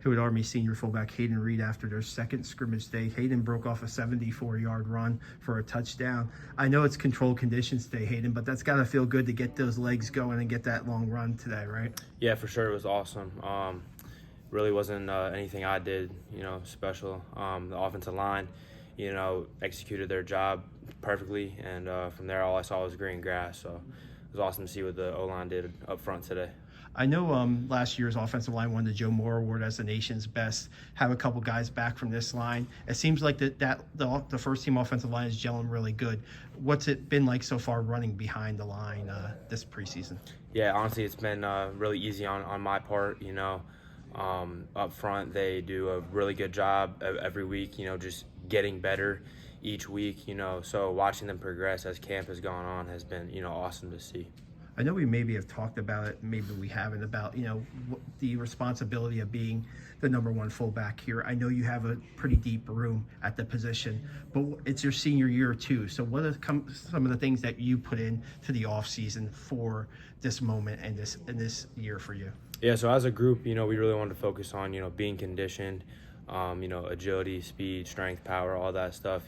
Hewitt Army senior fullback Hayden Reed after their second scrimmage day. Hayden broke off a 74-yard run for a touchdown. I know it's controlled conditions today, Hayden, but that's got to feel good to get those legs going and get that long run today, right? Yeah, for sure. It was awesome. Really wasn't anything I did, special. The offensive line, executed their job perfectly, and from there, all I saw was green grass. So it was awesome to see what the O-line did up front today. I know last year's offensive line won the Joe Moore Award as the nation's best. Have a couple guys back from this line. It seems like the first team offensive line is gelling really good. What's it been like so far running behind the line this preseason? Yeah, honestly, it's been really easy on my part. Up front, they do a really good job every week. Just getting better each week. So watching them progress as camp has gone on has been awesome to see. I know we maybe have talked about it, maybe we haven't, about the responsibility of being the number one fullback here. I know you have a pretty deep room at the position, but it's your senior year too. So what are some of the things that you put in to the off season for this moment and this year for you? Yeah, so as a group, we really wanted to focus on being conditioned, agility, speed, strength, power, all that stuff,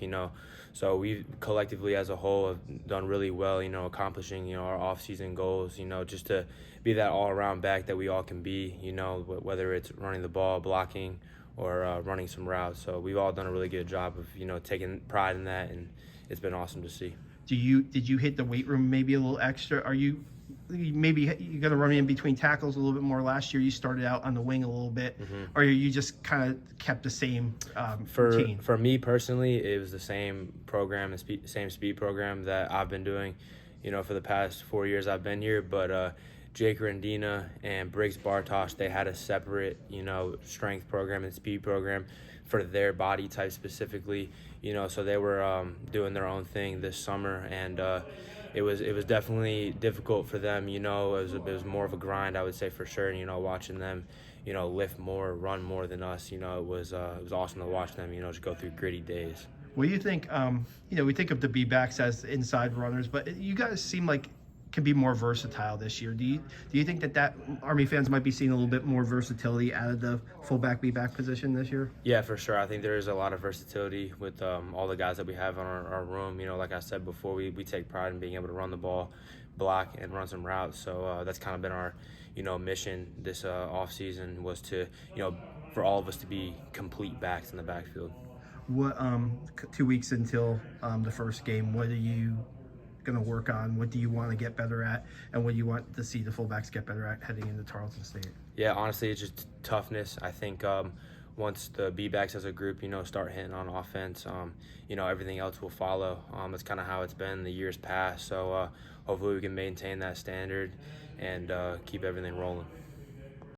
So we collectively as a whole have done really well, accomplishing, our off-season goals, just to be that all-around back that we all can be, whether it's running the ball, blocking, or running some routes. So we've all done a really good job of, taking pride in that, and it's been awesome to see. Did you hit the weight room maybe a little extra? Are you maybe you're going to run in between tackles a little bit more? Last year you started out on the wing a little bit, or you just kind of kept the same routine? For me personally, it was the same program, same speed program that I've been doing, for the past 4 years I've been here. But Jake Rendina and Briggs Bartosh, they had a separate, strength program and speed program for their body type specifically, so they were doing their own thing this summer, and it was definitely difficult for them. It was more of a grind, I would say, for sure. Watching them, lift more, run more than us. It was awesome to watch them, just go through gritty days. What do you think? We think of the B-backs as inside runners, but you guys seem like can be more versatile this year. Do you think that Army fans might be seeing a little bit more versatility out of the fullback B-back position this year? Yeah, for sure. I think there is a lot of versatility with all the guys that we have on our room. Like I said before, we take pride in being able to run the ball, block, and run some routes. So that's kind of been our mission this off season, was to for all of us to be complete backs in the backfield. What 2 weeks until the first game, what are you going to work on? What do you want to get better at, and what do you want to see the fullbacks get better at heading into Tarleton State? Yeah, honestly, it's just toughness. I think once the B-backs as a group, start hitting on offense, everything else will follow. That's kind of how it's been the years past. So hopefully we can maintain that standard and keep everything rolling.